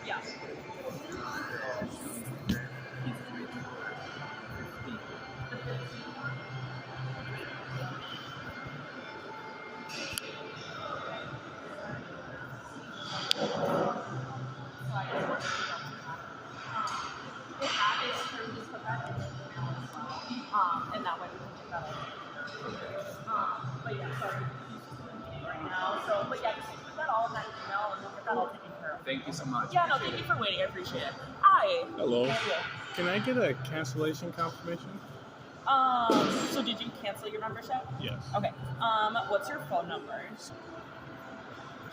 Yeah. If that is true, just put that in the email as well. And that way we can get that all taken care of. But yeah, sorry, he's just in a meeting right now. So, but yeah, just put that all in that email and we'll get that all taken care of. Thank you so much. Yeah, no, thank you for waiting. I appreciate it. Hi. Hello. How are you? Can I get a cancellation confirmation? So did you cancel your membership? Yes. Okay. What's your phone number?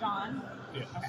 John? Yes. Okay.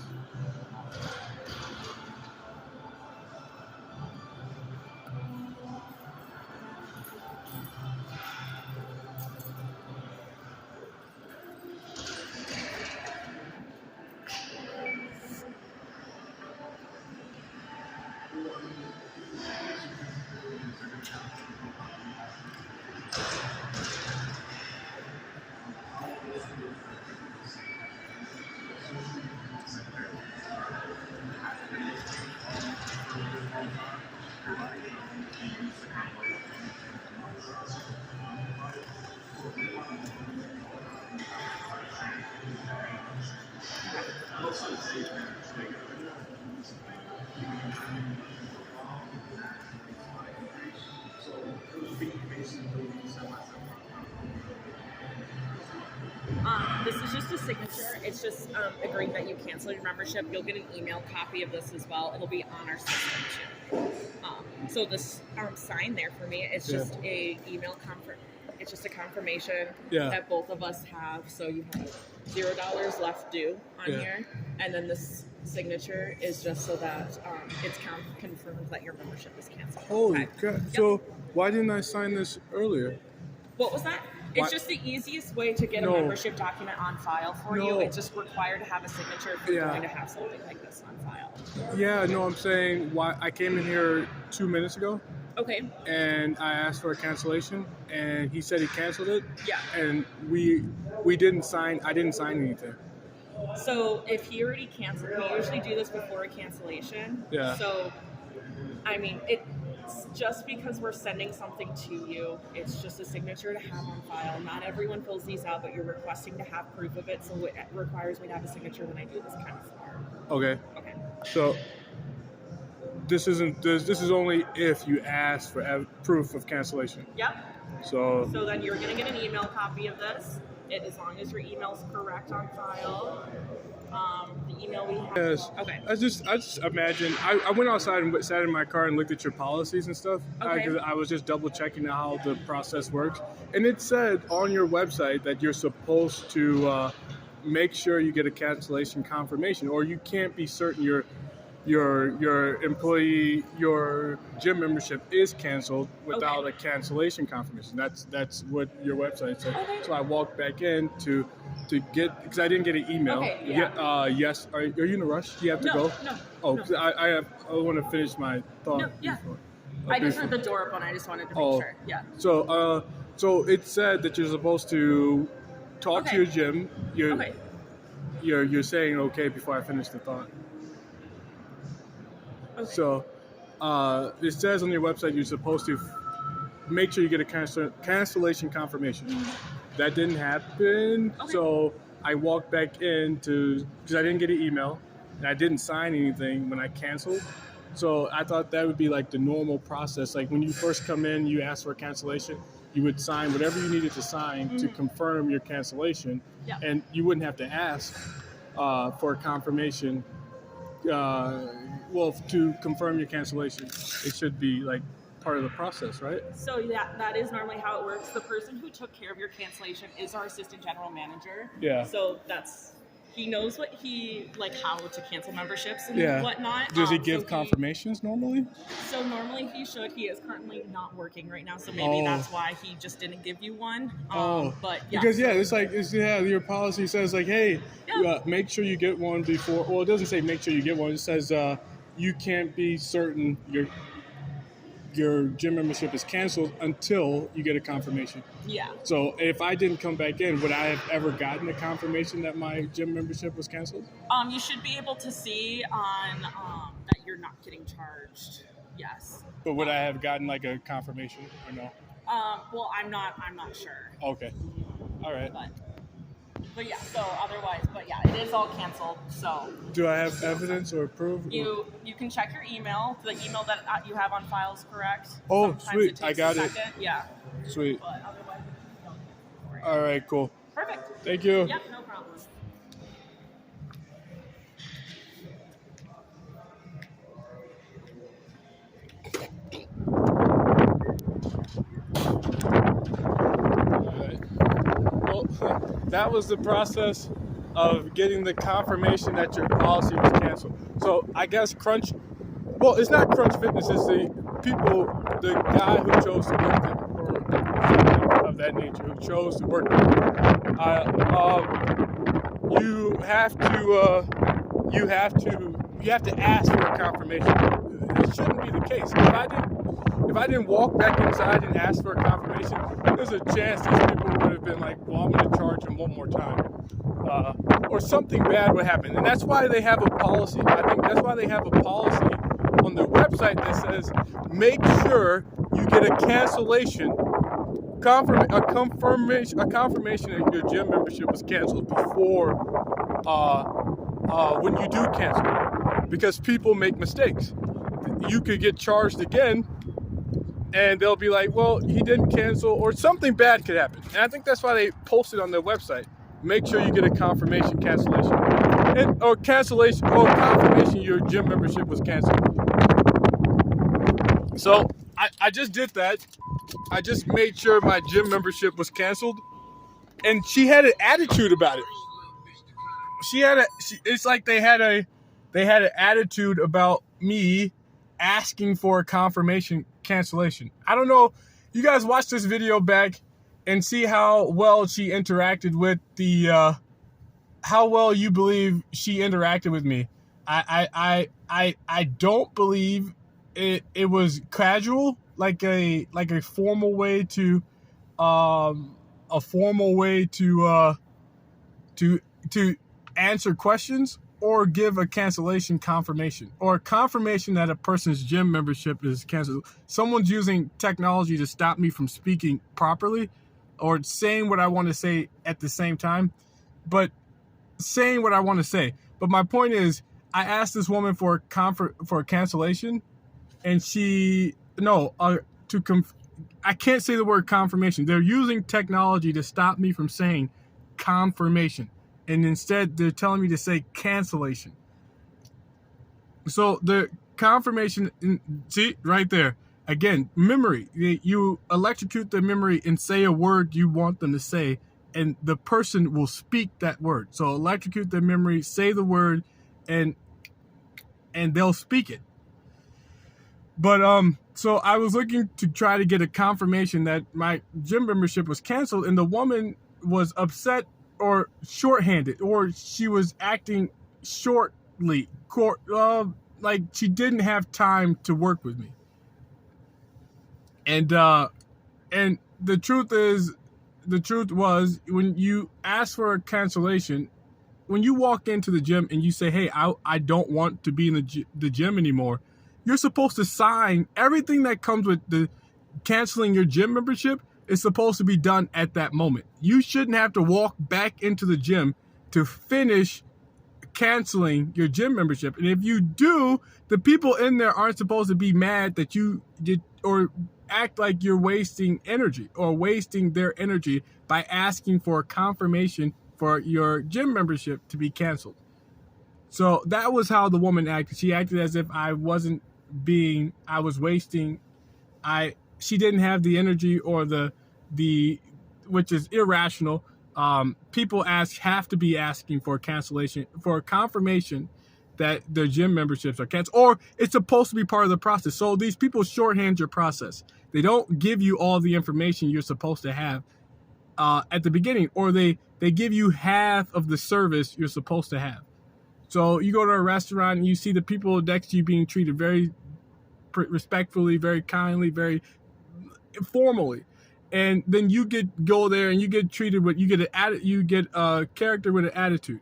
This is just a signature. It's just agreeing that you cancel your membership. You'll get an email copy of this as well. It'll be on our system too. So this sign there for me, it's just a email It's just a confirmation that both of us have. So you have $0 left due on here, and then this signature is just so that it's confirmed that your membership is canceled. Holy crap. So why didn't I sign this earlier? What was that? It's just the easiest way to get a membership document on file for you. It's just required to have a signature if you're going to have something like this on file. Yeah, no, I'm saying why I came in here 2 minutes ago. Okay. And I asked for a cancellation, and he said he canceled it. Yeah. And we didn't sign. I didn't sign anything. So if he already canceled, we usually do this before a cancellation. Yeah. So, I mean, it's just because we're sending something to you, it's just a signature to have on file. Not everyone fills these out, but you're requesting to have proof of it, so it requires me to have a signature when I do this kind of form. Okay. Okay. So this is only if you ask for proof of cancellation. Yep. So then you're going to get an email copy of this, as long as your email's correct on file. The email we have. Yes. Okay. I just imagine. I went outside and sat in my car and looked at your policies and stuff. Okay. I was just double checking how the process works, and it said on your website that you're supposed to make sure you get a cancellation confirmation, or you can't be certain your gym membership is canceled without a cancellation confirmation. That's what your website said. Okay. So I walked back in to get, because I didn't get an email. Okay, yeah. Yes. Are you in a rush? Do you have to go? No. Oh, 'cause I want to finish my thought. No, yeah. before. I just heard the door open. I just wanted to make sure. Yeah. So it said that you're supposed to talk to your gym. You're saying okay before I finish the thought. Okay. So it says on your website you're supposed to make sure you get a cancellation confirmation. That didn't happen, so I walked back in because I didn't get an email and I didn't sign anything when I canceled. So I thought that would be like the normal process. Like when you first come in, you ask for a cancellation, you would sign whatever you needed to sign to confirm your cancellation, and you wouldn't have to ask for a confirmation. To confirm your cancellation, it should be like part of the process, right? So that is normally how it works. The person who took care of your cancellation is our assistant general manager. Yeah. So he knows how to cancel memberships and whatnot. Does he give confirmations normally? So normally he should. He is currently not working right now, so maybe that's why he just didn't give you one. But yeah. Because your policy says like, hey, make sure you get one before. Well, it doesn't say make sure you get one. It says you can't be certain your gym membership is canceled until you get a confirmation. Yeah. So if I didn't come back in, would I have ever gotten a confirmation that my gym membership was canceled? You should be able to see on that getting charged. Yes. But would I have gotten like a confirmation or no? Well, I'm not sure. Okay. All right. But yeah. So otherwise, but yeah, it is all canceled. So. Do I have evidence or proof? You can check your email. The email that you have on file is correct. Oh, Sometimes sweet. It takes I got it. Yeah. Sweet. But otherwise, All right, cool. perfect. Thank you. Yep, no problem. Well, that was the process of getting the confirmation that your policy was canceled. So I guess it's not Crunch Fitness, it's the guy who chose to work there, or something of that nature, who chose to work there. You have to ask for a confirmation. It shouldn't be the case. If I didn't walk back inside and ask for a confirmation, there's a chance these people would have been like, well, I'm going to charge him one more time. Or something bad would happen. And that's why they have a policy. I think that's why they have a policy on their website that says, make sure you get a cancellation, a confirmation that your gym membership was canceled before when you do cancel. Because people make mistakes. You could get charged again, and they'll be like, well, he didn't cancel, or something bad could happen. And I think that's why they posted on their website, make sure you get a confirmation or confirmation your gym membership was canceled. So I just did that. I just made sure my gym membership was canceled, and she had an attitude about it. It's like they had an attitude about me asking for a confirmation cancellation. I don't know. You guys watch this video back and see how well she interacted with how well you believe she interacted with me. I don't believe it was casual, like a formal way to to answer questions, or give a cancellation confirmation, or a confirmation that a person's gym membership is canceled. Someone's using technology to stop me from speaking properly, or saying what I want to say at the same time, but saying what I want to say. But my point is, I asked this woman for a cancellation, and I can't say the word confirmation. They're using technology to stop me from saying confirmation. And instead, they're telling me to say cancellation. So the confirmation, see, right there. Again, memory. You electrocute the memory and say a word you want them to say, and the person will speak that word. So electrocute the memory, say the word, and they'll speak it. But so I was looking to try to get a confirmation that my gym membership was canceled, and the woman was upset or shorthanded, or she was acting shortly, like she didn't have time to work with me. And the truth was, when you ask for a cancellation, when you walk into the gym and you say, hey, I don't want to be in the gym anymore, you're supposed to sign everything that comes with the canceling your gym membership. Is supposed to be done at that moment. You shouldn't have to walk back into the gym to finish canceling your gym membership. And if you do, the people in there aren't supposed to be mad that you did, or act like you're wasting energy or wasting their energy by asking for a confirmation for your gym membership to be canceled. So that was how the woman acted. She acted as if I was wasting. She didn't have the energy, or the which is irrational. People have to be asking for a cancellation, for a confirmation that their gym memberships are canceled, or it's supposed to be part of the process. So these people shorthand your process. They don't give you all the information you're supposed to have at the beginning, or they give you half of the service you're supposed to have. So you go to a restaurant and you see the people next to you being treated very respectfully, very kindly, very formally, and then you go there and you get treated with, you get a character with an attitude,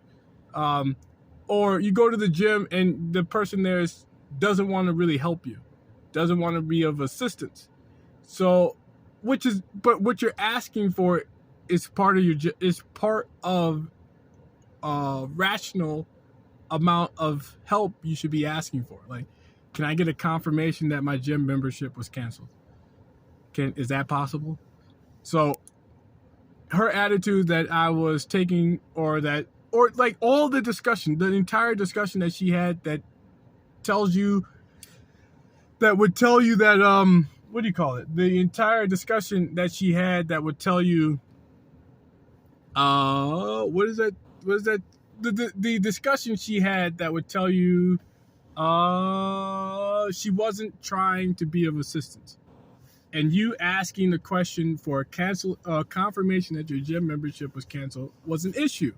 or you go to the gym and the person there is doesn't want to really help you, doesn't want to be of assistance. So, but what you're asking for is part of rational amount of help you should be asking for. Like, can I get a confirmation that my gym membership was canceled? Is that possible? So her attitude that I was taking, or like all the discussion, the entire discussion that she had that would tell you that, what do you call it? The entire discussion that she had that would tell you, what is that? The discussion she had that would tell you, she wasn't trying to be of assistance. And you asking the question for a confirmation that your gym membership was canceled was an issue.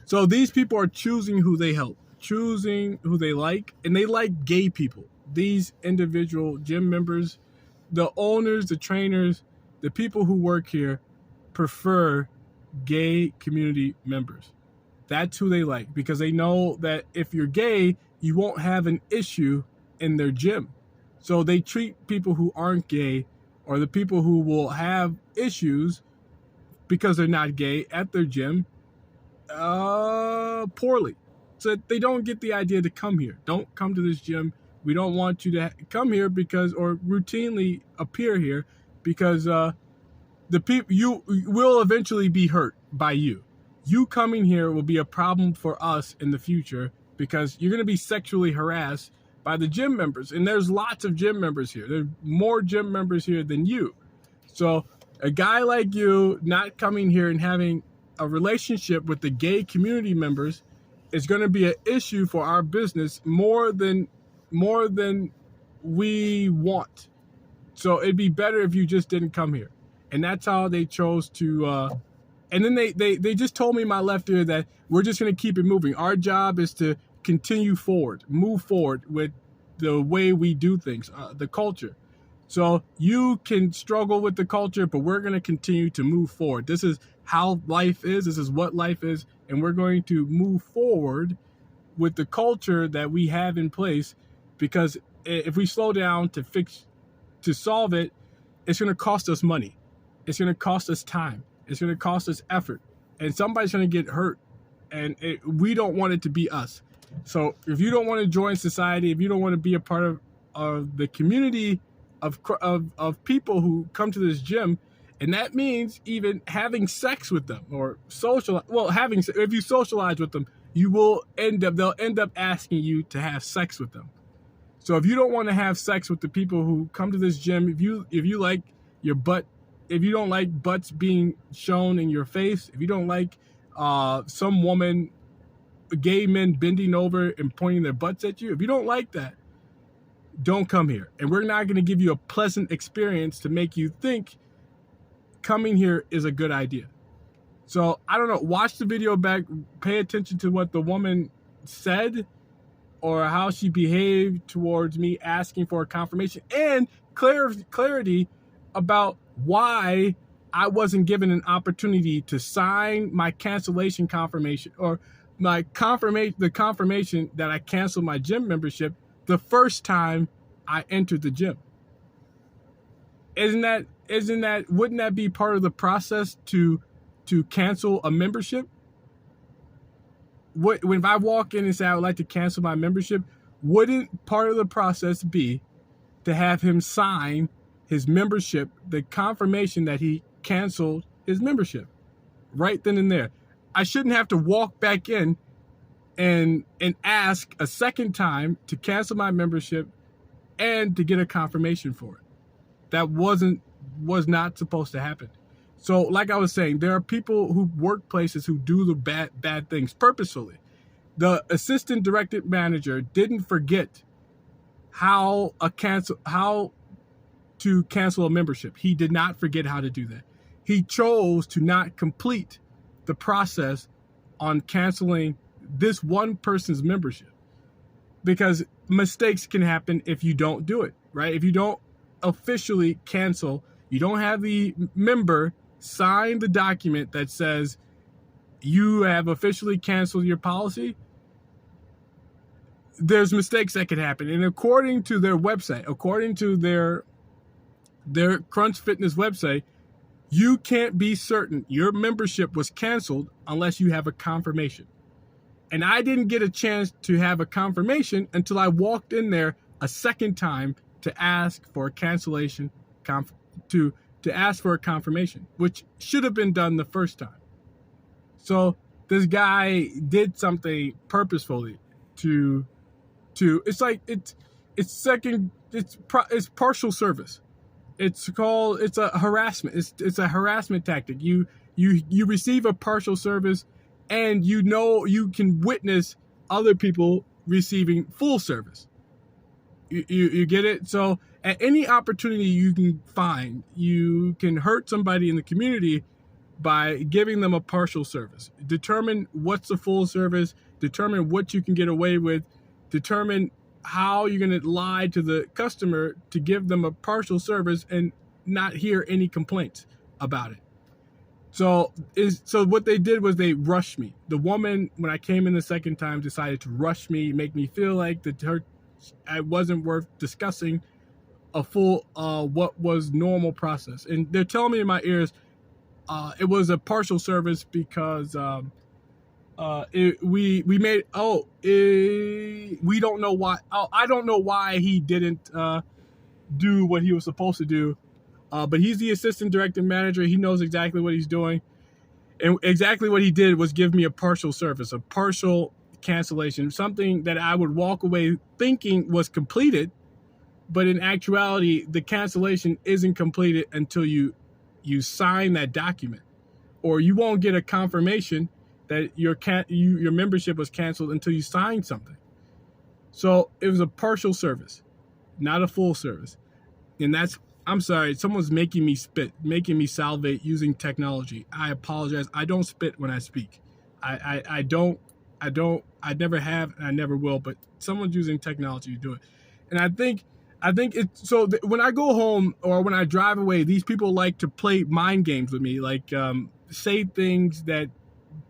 So these people are choosing who they help, choosing who they like, and they like gay people. These individual gym members, the owners, the trainers, the people who work here prefer gay community members. That's who they like, because they know that if you're gay, you won't have an issue in their gym. So they treat people who aren't gay, or the people who will have issues because they're not gay at their gym, poorly. So they don't get the idea to come here. Don't come to this gym. We don't want you to come here or routinely appear here, because the people, you will eventually be hurt by you. You coming here will be a problem for us in the future, because you're going to be sexually harassed by the gym members. And there's lots of gym members here. There's more gym members here than you. So a guy like you not coming here and having a relationship with the gay community members is going to be an issue for our business more than we want. So it'd be better if you just didn't come here. And that's how they chose to, and then they just told me in my left ear that we're just going to keep it moving. Our job is to continue forward, move forward with the way we do things, the culture. So you can struggle with the culture, but we're going to continue to move forward. This is how life is. This is what life is. And we're going to move forward with the culture that we have in place, because if we slow down to solve it, it's going to cost us money. It's going to cost us time. It's going to cost us effort. And somebody's going to get hurt. And we don't want it to be us. So if you don't want to join society, if you don't want to be a part of the community of people who come to this gym, and that means even having sex with them or if you socialize with them, they'll end up asking you to have sex with them. So if you don't want to have sex with the people who come to this gym, if you like your butt, if you don't like butts being shown in your face, if you don't like some woman, gay men bending over and pointing their butts at you, if you don't like that, don't come here. And we're not going to give you a pleasant experience to make you think coming here is a good idea. So I don't know, watch the video back, pay attention to what the woman said or how she behaved towards me asking for a confirmation, and clarity about why I wasn't given an opportunity to sign my cancellation confirmation, or the confirmation that I canceled my gym membership the first time I entered the gym. Wouldn't that be part of the process to cancel a membership? If I walk in and say I would like to cancel my membership, wouldn't part of the process be to have him sign his membership, the confirmation that he canceled his membership right then and there? I shouldn't have to walk back in and ask a second time to cancel my membership and to get a confirmation for it. That was not supposed to happen. So like I was saying, there are people who work places who do the bad things purposefully. The assistant director manager didn't forget how to cancel a membership. He did not forget how to do that. He chose to not complete the process on canceling this one person's membership, because mistakes can happen if you don't do it, right? If you don't officially cancel, you don't have the member sign the document that says you have officially canceled your policy, there's mistakes that could happen. And according to their website, according to their Crunch Fitness website, you can't be certain your membership was canceled unless you have a confirmation. And I didn't get a chance to have a confirmation until I walked in there a second time to ask for a cancellation, to ask for a confirmation, which should have been done the first time. So this guy did something purposefully to it's like it's partial service. It's a harassment. It's a harassment tactic. You receive a partial service, and you can witness other people receiving full service. You get it? So at any opportunity you can find, you can hurt somebody in the community by giving them a partial service. Determine what's the full service, determine what you can get away with, determine how you're going to lie to the customer to give them a partial service and not hear any complaints about it. So what they did was they rushed me. The woman, when I came in the second time, decided to rush me, make me feel like I wasn't worth discussing a full what was normal process. And they're telling me in my ears it was a partial service because we don't know why. I don't know why he didn't do what he was supposed to do. But he's the assistant director manager. He knows exactly what he's doing. And exactly what he did was give me a partial service, a partial cancellation, something that I would walk away thinking was completed. But in actuality, the cancellation isn't completed until you sign that document, or you won't get a confirmation that your membership was canceled until you sign something. So it was a partial service, not a full service. And I'm sorry, someone's making me spit, making me salivate using technology. I apologize. I don't spit when I speak. I never have, and I never will, but someone's using technology to do it. And I think it's so when I go home or when I drive away, these people like to play mind games with me, like say things that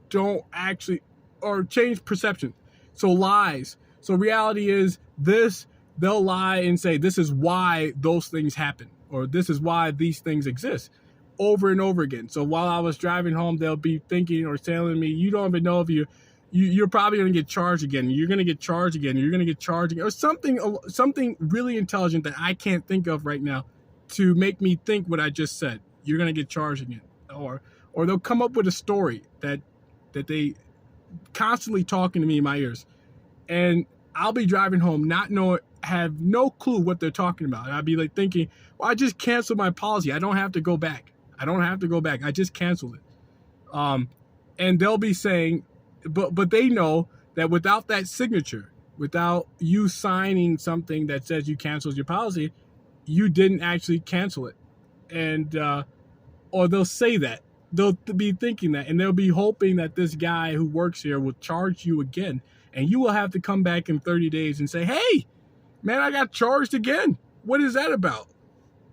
don't actually, or change perception. So lies. So reality is this, they'll lie and say, this is why those things happen, or this is why these things exist, over and over again. So while I was driving home, they'll be thinking or telling me, you don't even know if you're probably going to get charged again. You're going to get charged again. You're going to get charged again, or something really intelligent that I can't think of right now to make me think what I just said. You're going to get charged again, or they'll come up with a story that they constantly talking to me in my ears, and I'll be driving home, have no clue what they're talking about. And I'll be like thinking, well, I just canceled my policy. I don't have to go back. I just canceled it. And they'll be saying, but they know that without that signature, without you signing something that says you canceled your policy, you didn't actually cancel it. And, or they'll say that. They'll be thinking that, and they'll be hoping that this guy who works here will charge you again. And you will have to come back in 30 days and say, hey, man, I got charged again. What is that about?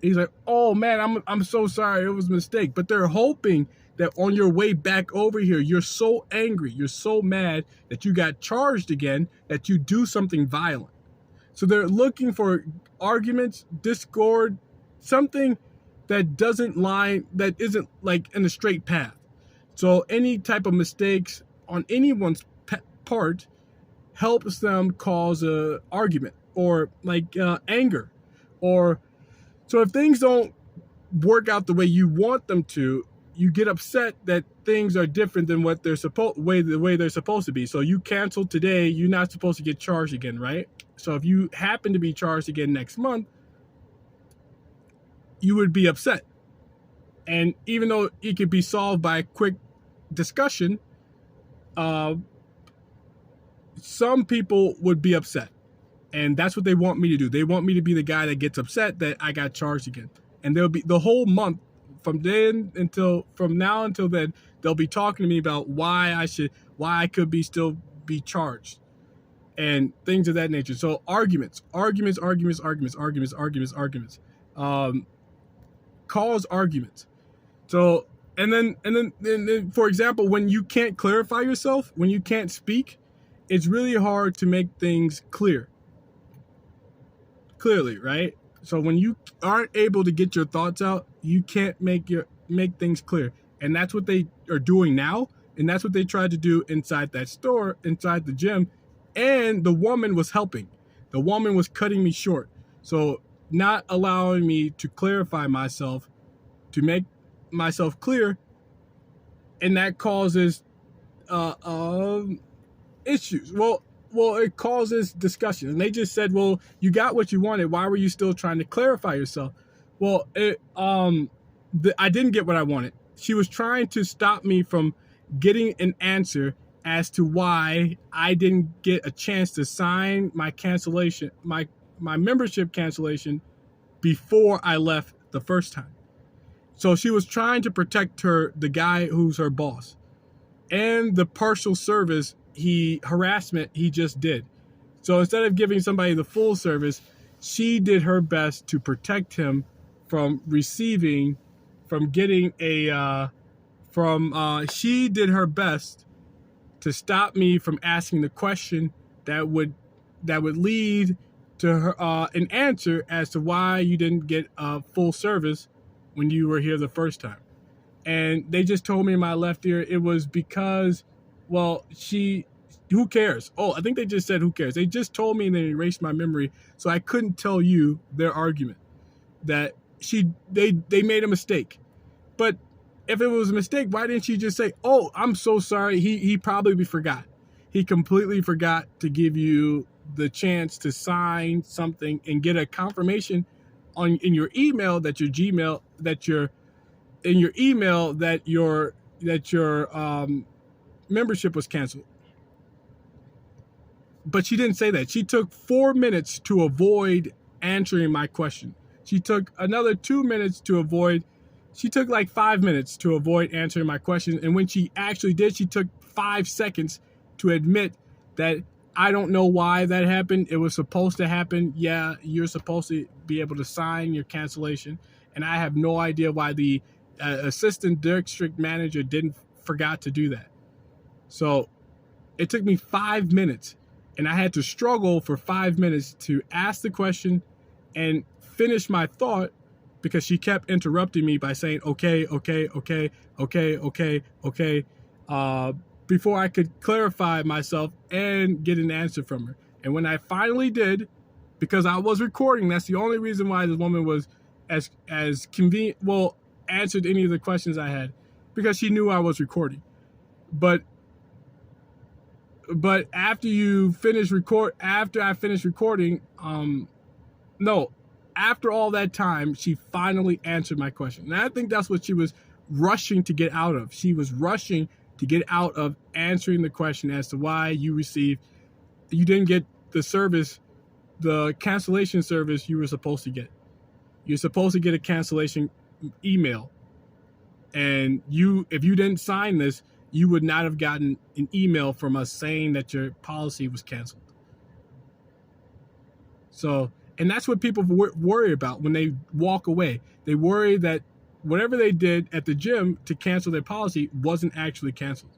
He's like, oh, man, I'm so sorry. It was a mistake. But they're hoping that on your way back over here, you're so angry, you're so mad that you got charged again, that you do something violent. So they're looking for arguments, discord, something that isn't like in a straight path. So any type of mistakes on anyone's part helps them cause a argument or like anger. Or so if things don't work out the way you want them to, you get upset that things are different than what the way they're supposed to be. So you cancel today, you're not supposed to get charged again, right? So if you happen to be charged again next month, you would be upset. And even though it could be solved by a quick discussion, some people would be upset. And that's what they want me to do. They want me to be the guy that gets upset that I got charged again. And they'll be the whole month from now until then, they'll be talking to me about why I could still be charged and things of that nature. So arguments. Cause arguments. So, and then, for example, when you can't clarify yourself, when you can't speak, it's really hard to make things clearly, right? So when you aren't able to get your thoughts out, you can't make things clear. And that's what they are doing now. And that's what they tried to do inside that store, inside the gym. And the woman was helping. The woman was cutting me short. So not allowing me to clarify myself, to make myself clear. And that causes issues. Well, it causes discussion. And they just said, well, you got what you wanted. Why were you still trying to clarify yourself? Well, I didn't get what I wanted. She was trying to stop me from getting an answer as to why I didn't get a chance to sign my cancellation, my membership cancellation before I left the first time. So she was trying to protect the guy who's her boss, and the partial service harassment he just did. So instead of giving somebody the full service, she did her best to protect him from she did her best to stop me from asking the question that would lead to her an answer as to why you didn't get full service when you were here the first time. And they just told me in my left ear it was because, well, who cares? Oh, I think they just said, who cares? They just told me and then erased my memory, so I couldn't tell you their argument that they made a mistake. But if it was a mistake, why didn't she just say, oh, I'm so sorry. He probably forgot. He completely forgot to give you the chance to sign something and get a confirmation in your email that your Gmail that your membership was canceled. But she didn't say that. She took 4 minutes to avoid answering my question. She took another 2 minutes to avoid. She took like 5 minutes to avoid answering my question. And when she actually did, she took 5 seconds to admit that I don't know why that happened. It was supposed to happen. Yeah, you're supposed to be able to sign your cancellation. And I have no idea why the assistant district manager forgot to do that. So it took me 5 minutes, and I had to struggle for 5 minutes to ask the question and finish my thought, because she kept interrupting me by saying, okay, before I could clarify myself and get an answer from her. And when I finally did, because I was recording, that's the only reason why the woman was as convenient, answered any of the questions I had, because she knew I was recording. But after I finished recording, after all that time, she finally answered my question. And I think that's what she was rushing to get out of. She was rushing to get out of answering the question as to why you didn't get the cancellation service you were supposed to get. You're supposed to get a cancellation email. And if you didn't sign this, you would not have gotten an email from us saying that your policy was canceled. So, and that's what people worry about when they walk away. They worry that whatever they did at the gym to cancel their policy wasn't actually canceled.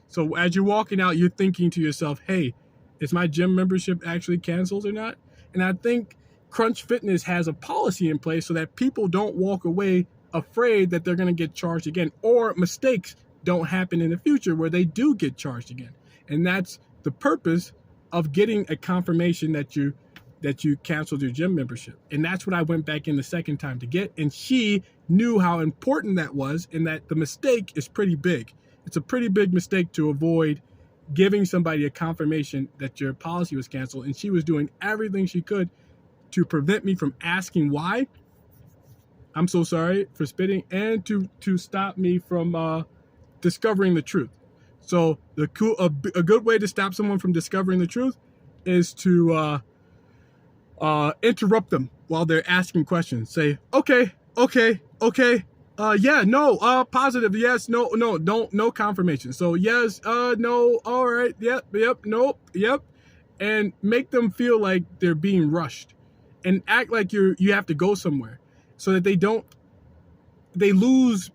So as you're walking out, you're thinking to yourself, hey, is my gym membership actually canceled or not? And I think Crunch Fitness has a policy in place so that people don't walk away afraid that they're going to get charged again, or mistakes don't happen in the future where they do get charged again. And that's the purpose of getting a confirmation that you canceled your gym membership. And that's what I went back in the second time to get. And she knew how important that was, and that the mistake is pretty big. It's a pretty big mistake to avoid giving somebody a confirmation that your policy was canceled. And she was doing everything she could to prevent me from asking why. I'm so sorry for spitting, and to stop me from discovering the truth. So a good way to stop someone from discovering the truth is to interrupt them while they're asking questions. Say, okay, yeah, no, positive, yes, no, no confirmation. So yes, no, all right, yep, nope, yep, and make them feel like they're being rushed, and act like you have to go somewhere, so that they lose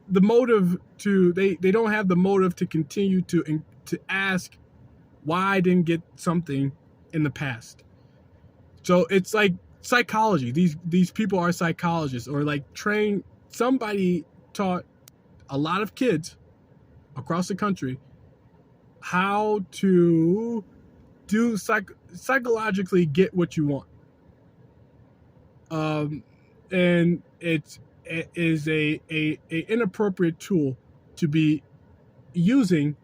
the motive they don't have the motive to continue to ask why I didn't get something in the past. So it's like psychology. These people are psychologists, or like trained. Somebody taught a lot of kids across the country how to do psychologically get what you want. And it is a inappropriate tool to be using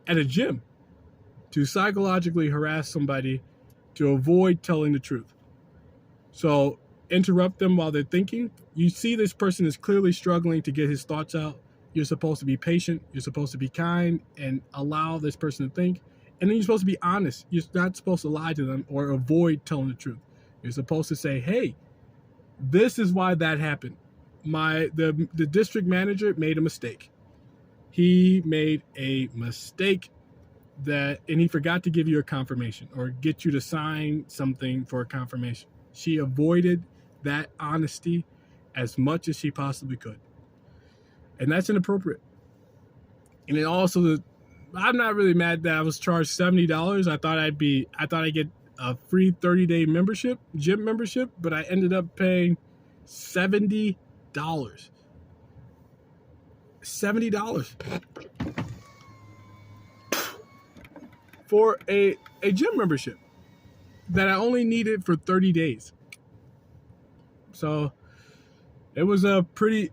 at a gym to psychologically harass somebody to avoid telling the truth. So interrupt them while they're thinking. You see this person is clearly struggling to get his thoughts out. You're supposed to be patient. You're supposed to be kind and allow this person to think. And then you're supposed to be honest. You're not supposed to lie to them or avoid telling the truth. You're supposed to say, hey, this is why that happened. The district manager made a mistake. He made a mistake and he forgot to give you a confirmation or get you to sign something for a confirmation. She avoided that honesty as much as she possibly could. And that's inappropriate. And it also, I'm not really mad that I was charged $70. I thought I'd get a free 30-day membership, gym membership, but I ended up paying $70. $70 for a gym membership that I only needed for 30 days. So it was a pretty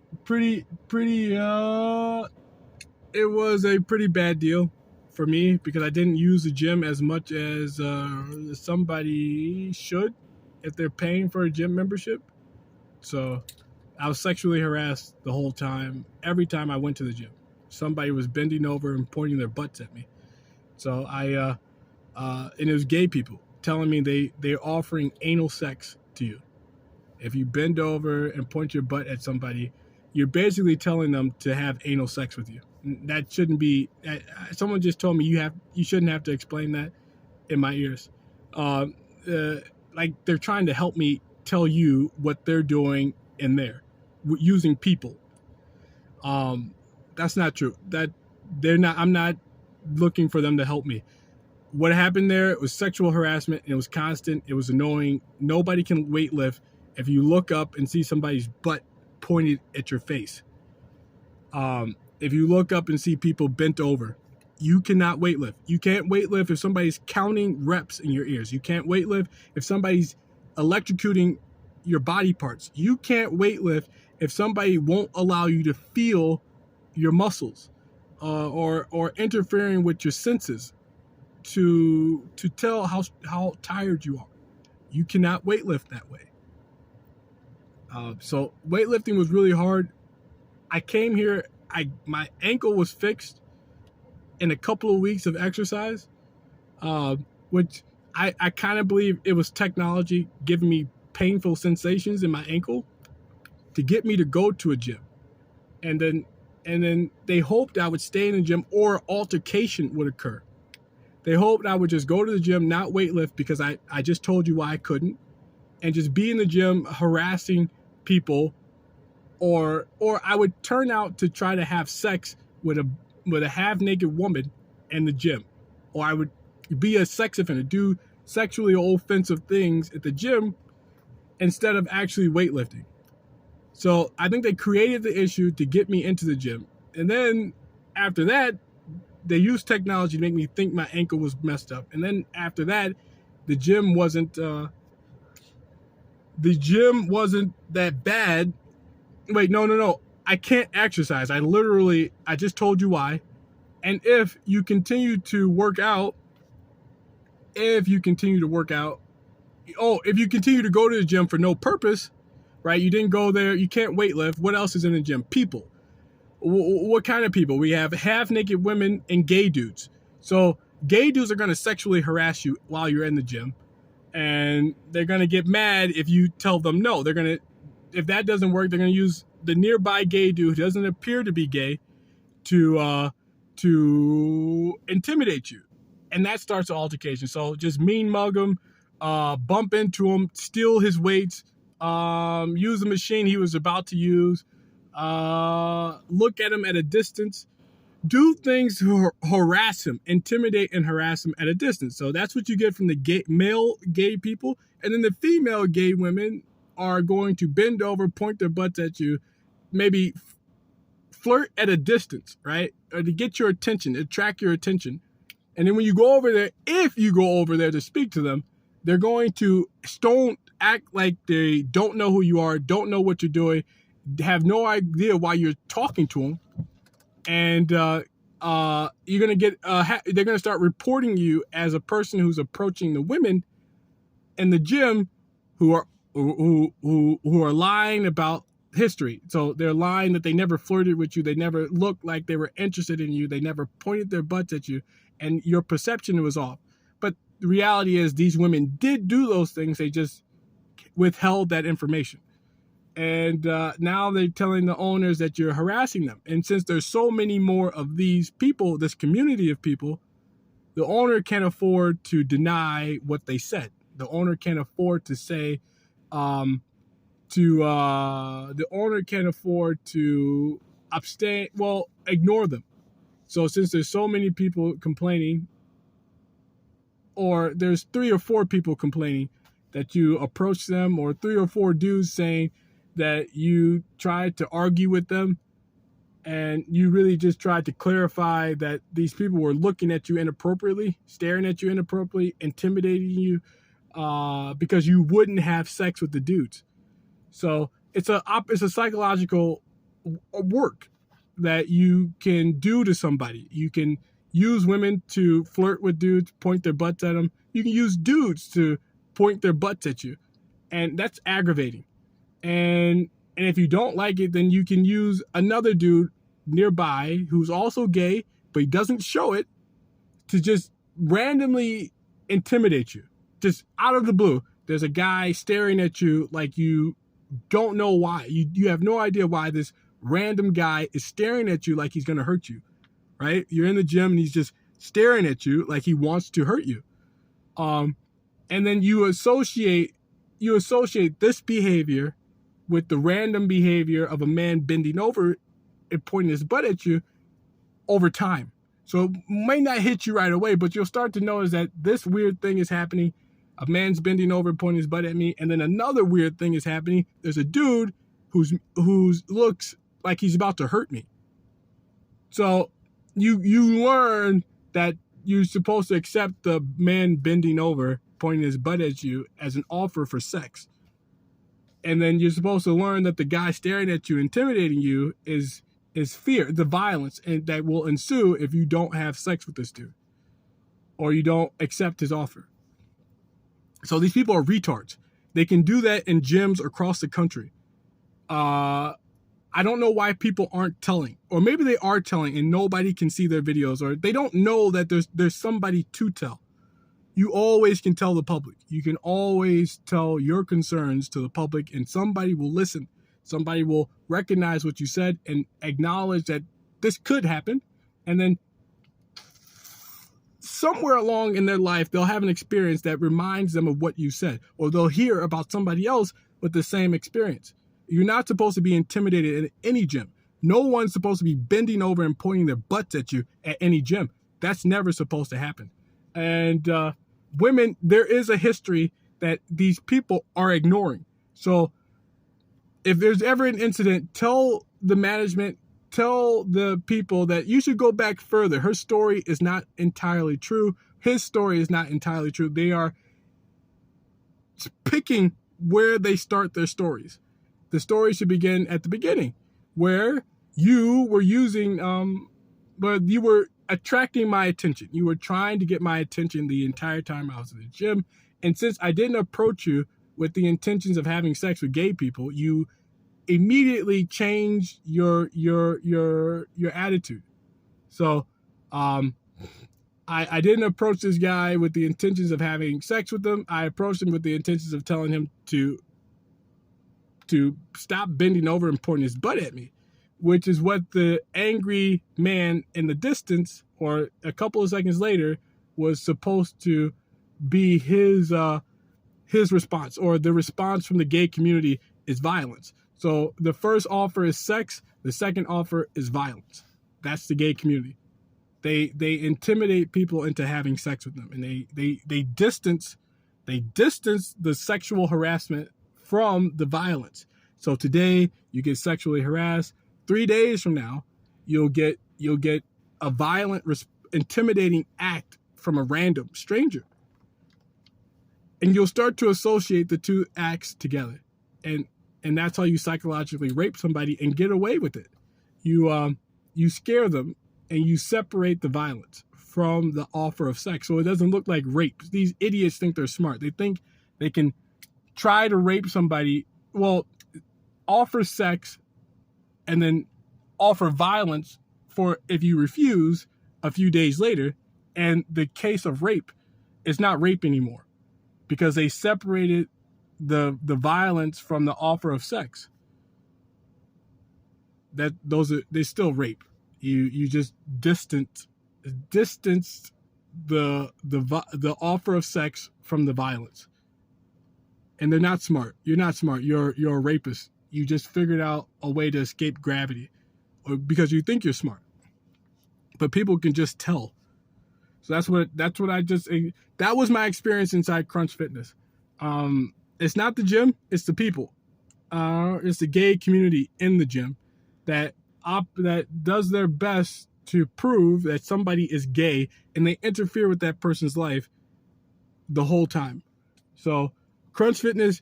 bad deal for me because I didn't use the gym as much as somebody should if they're paying for a gym membership. So I was sexually harassed the whole time. Every time I went to the gym, somebody was bending over and pointing their butts at me. So and it was gay people telling me they're offering anal sex to you. If you bend over and point your butt at somebody, you're basically telling them to have anal sex with you. That shouldn't be. Someone just told me you shouldn't have to explain that in my ears. Like they're trying to help me tell you what they're doing in there, using people. That's not true. That they're not. I'm not looking for them to help me. What happened there, it was sexual harassment. It was constant. It was annoying. Nobody can weightlift if you look up and see somebody's butt pointed at your face. If you look up and see people bent over, you cannot weightlift. You can't weightlift if somebody's counting reps in your ears. You can't weightlift if somebody's electrocuting your body parts. You can't weightlift if somebody won't allow you to feel your muscles or interfering with your senses to tell how tired you are. You cannot weightlift that way. So weightlifting was really hard. I came here, my ankle was fixed in a couple of weeks of exercise, which I kind of believe it was technology giving me painful sensations in my ankle to get me to go to a gym. And then they hoped I would stay in the gym or altercation would occur. They hoped I would just go to the gym, not weightlift because I just told you why I couldn't, and just be in the gym harassing people, or I would turn out to try to have sex with a half-naked woman in the gym, or I would be a sex offender, do sexually offensive things at the gym instead of actually weightlifting. So I think they created the issue to get me into the gym, and then after that, they used technology to make me think my ankle was messed up, and then after that, the gym wasn't that bad. Wait, no. I can't exercise. I just told you why. And if you continue to work out, if you continue to go to the gym for no purpose, right? You didn't go there. You can't weightlift. What else is in the gym? People. What kind of people? We have half-naked women and gay dudes. So gay dudes are going to sexually harass you while you're in the gym. And they're going to get mad if you tell them no. If that doesn't work, they're going to use the nearby gay dude who doesn't appear to be gay to intimidate you. And that starts an altercation. So just mean mug him, bump into him, steal his weights, use the machine he was about to use, look at him at a distance, do things to harass him, intimidate and harass him at a distance. So that's what you get from the male gay people. And then the female gay women are going to bend over, point their butts at you, maybe flirt at a distance, right? Or to get your attention, attract your attention. And then when you go over there, if you go over there to speak to them, they're going to act like they don't know who you are, don't know what you're doing, have no idea why you're talking to them. And you're gonna get they're gonna start reporting you as a person who's approaching the women in the gym who are lying about history. So they're lying that they never flirted with you, they never looked like they were interested in you, they never pointed their butts at you, and your perception was off. But the reality is these women did do those things, they just withheld that information. And now they're telling the owners that you're harassing them. And since there's so many more of these people, this community of people, the owner can't afford to deny what they said. The owner can't afford to say, the owner can't afford to abstain, well, ignore them. So since there's so many people complaining, or there's 3 or 4 people complaining that you approach them, or 3 or 4 dudes saying that you tried to argue with them and you really just tried to clarify that these people were looking at you inappropriately, staring at you inappropriately, intimidating you because you wouldn't have sex with the dudes. So it's a psychological work that you can do to somebody. You can use women to flirt with dudes, point their butts at them. You can use dudes to point their butts at you, and that's aggravating. And if you don't like it, then you can use another dude nearby who's also gay, but he doesn't show it, to just randomly intimidate you. Just out of the blue, there's a guy staring at you like you don't know why. You have no idea why this random guy is staring at you like he's going to hurt you, right? You're in the gym and he's just staring at you like he wants to hurt you. And then you associate this behavior with the random behavior of a man bending over and pointing his butt at you over time. So it may not hit you right away, but you'll start to notice that this weird thing is happening. A man's bending over and pointing his butt at me, and then another weird thing is happening. There's a dude who's looks like he's about to hurt me. So you learn that you're supposed to accept the man bending over, pointing his butt at you as an offer for sex. And then you're supposed to learn that the guy staring at you, intimidating you, is fear, the violence and that will ensue if you don't have sex with this dude or you don't accept his offer. So these people are retards. They can do that in gyms across the country. I don't know why people aren't telling, or maybe they are telling and nobody can see their videos, or they don't know that there's somebody to tell. You always can tell the public. You can always tell your concerns to the public, and somebody will listen. Somebody will recognize what you said and acknowledge that this could happen. And then somewhere along in their life, they'll have an experience that reminds them of what you said, or they'll hear about somebody else with the same experience. You're not supposed to be intimidated at any gym. No one's supposed to be bending over and pointing their butts at you at any gym. That's never supposed to happen. And women, there is a history that these people are ignoring. So if there's ever an incident, tell the management, tell the people that you should go back further. Her story is not entirely true. His story is not entirely true. They are picking where they start their stories. The story should begin at the beginning, where you were using, but you were attracting my attention. You were trying to get my attention the entire time I was in the gym. And since I didn't approach you with the intentions of having sex with gay people, you immediately changed your attitude. So I didn't approach this guy with the intentions of having sex with him. I approached him with the intentions of telling him to stop bending over and pointing his butt at me, which is what the angry man in the distance, or a couple of seconds later, was supposed to be his response, or the response from the gay community is violence. So the first offer is sex. The second offer is violence. That's the gay community. They intimidate people into having sex with them, and they distance the sexual harassment from the violence. So today you get sexually harassed. 3 days from now, you'll get a violent, intimidating act from a random stranger, and you'll start to associate the two acts together, and that's how you psychologically rape somebody and get away with it. You scare them and you separate the violence from the offer of sex, so it doesn't look like rape. These idiots think they're smart. They think they can try to rape somebody, well, offer sex and then offer violence for if you refuse a few days later, and the case of rape is not rape anymore because they separated the violence from the offer of sex. They still rape. You just distanced the offer of sex from the violence. And they're not smart. You're not smart. You're a rapist. You just figured out a way to escape gravity, or because you think you're smart. But people can just tell. So that was my experience inside Crunch Fitness. It's not the gym, it's the people. It's the gay community in the gym that does their best to prove that somebody is gay, and they interfere with that person's life the whole time. So Crunch Fitness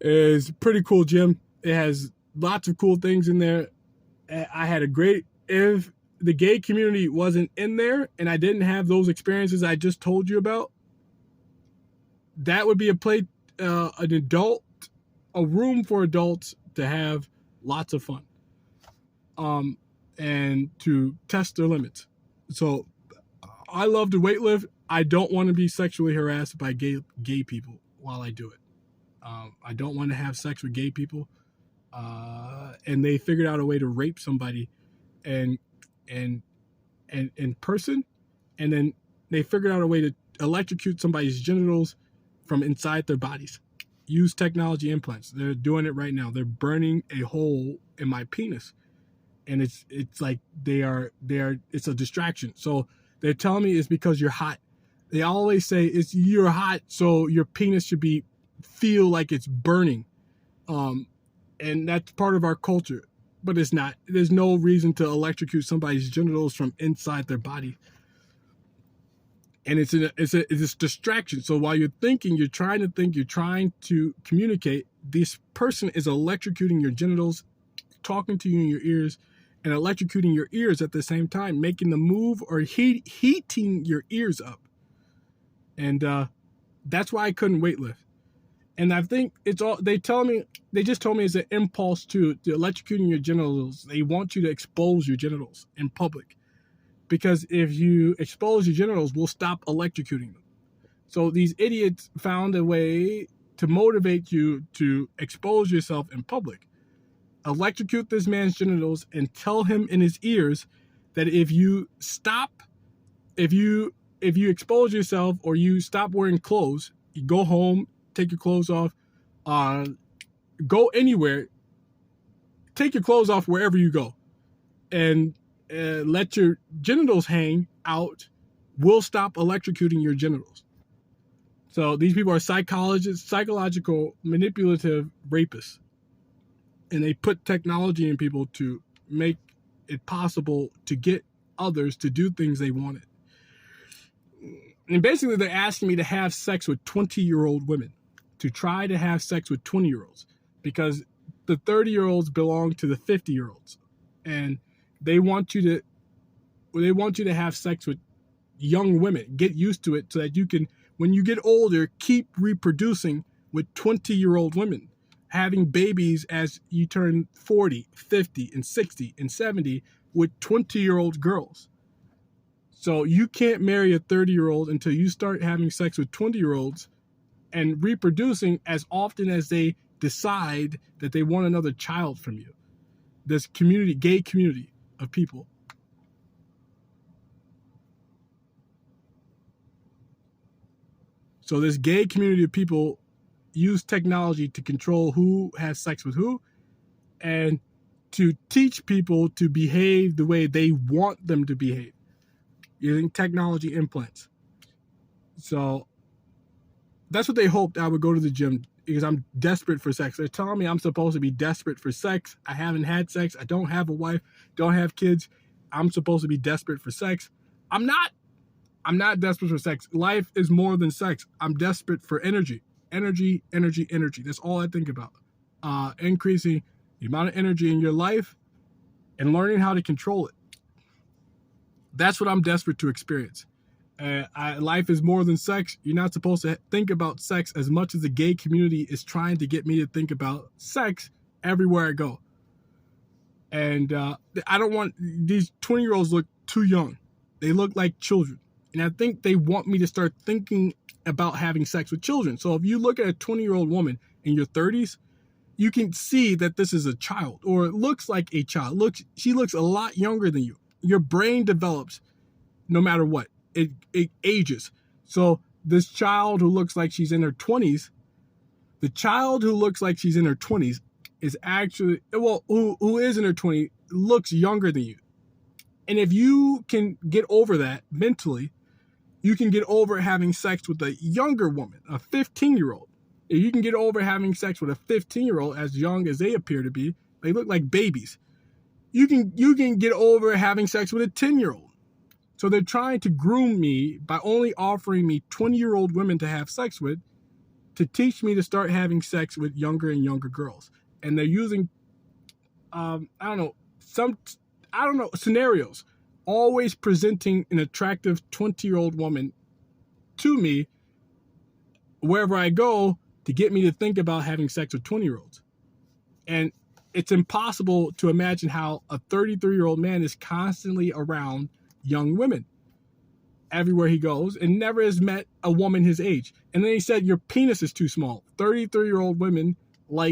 is a pretty cool gym. It has lots of cool things in there. I had if the gay community wasn't in there and I didn't have those experiences I just told you about, that would be a room for adults to have lots of fun, and to test their limits. So I love to weightlift. I don't want to be sexually harassed by gay people while I do it. I don't want to have sex with gay people, and they figured out a way to rape somebody, and in person, and then they figured out a way to electrocute somebody's genitals from inside their bodies. Use technology implants. They're doing it right now. They're burning a hole in my penis, and it's like it's a distraction. So they're telling me it's because you're hot. They always say you're hot, so your penis should feel like it's burning, and that's part of our culture. But it's not. There's no reason to electrocute somebody's genitals from inside their body. And it's a distraction. So while you're trying to communicate, this person is electrocuting your genitals, talking to you in your ears, and electrocuting your ears at the same time, making the move or heating your ears up. And that's why I couldn't weightlift. And I think they just told me it's an impulse to electrocuting your genitals. They want you to expose your genitals in public, because if you expose your genitals, we'll stop electrocuting them. So these idiots found a way to motivate you to expose yourself in public. Electrocute this man's genitals and tell him in his ears that if you expose yourself or you stop wearing clothes, you go home, take your clothes off, go anywhere, take your clothes off wherever you go, and let your genitals hang out, we'll stop electrocuting your genitals. So these people are psychological, manipulative rapists. And they put technology in people to make it possible to get others to do things they wanted. And basically they're asking me to have sex with 20-year-old women, to try to have sex with 20-year-olds, because the 30-year-olds belong to the 50-year-olds. And they want you to have sex with young women. Get used to it so that you can, when you get older, keep reproducing with 20-year-old women, having babies as you turn 40, 50, and 60, and 70 with 20-year-old girls. So you can't marry a 30-year-old until you start having sex with 20-year-olds and reproducing as often as they decide that they want another child from you. This community, gay community of people. So this gay community of people use technology to control who has sex with who, and to teach people to behave the way they want them to behave using technology implants. So that's what they hoped I would go to the gym because I'm desperate for sex. They're telling me I'm supposed to be desperate for sex. I haven't had sex. I don't have a wife, don't have kids. I'm supposed to be desperate for sex. I'm not. I'm not desperate for sex. Life is more than sex. I'm desperate for energy. Energy, energy, energy. That's all I think about. Increasing the amount of energy in your life and learning how to control it. That's what I'm desperate to experience. Life is more than sex. You're not supposed to think about sex as much as the gay community is trying to get me to think about sex everywhere I go. And I don't want, these 20-year-olds look too young. They look like children. And I think they want me to start thinking about having sex with children. So if you look at a 20-year-old woman in your 30s, you can see that this is a child, or it looks like a child. She looks a lot younger than you. Your brain develops no matter what. It ages. So this child who looks like she's in her 20s, the child who looks like she's in her 20s is actually, well, who is in her 20s looks younger than you. And if you can get over that mentally, you can get over having sex with a younger woman, a 15-year-old. If you can get over having sex with a 15-year-old, as young as they appear to be, they look like babies. You can get over having sex with a 10-year-old. So they're trying to groom me by only offering me 20-year-old women to have sex with, to teach me to start having sex with younger and younger girls. And they're using, scenarios, always presenting an attractive 20-year-old woman to me wherever I go to get me to think about having sex with 20-year-olds. And it's impossible to imagine how a 33-year-old man is constantly around young women everywhere he goes and never has met a woman his age. And then he said, your penis is too small. 33-year-old women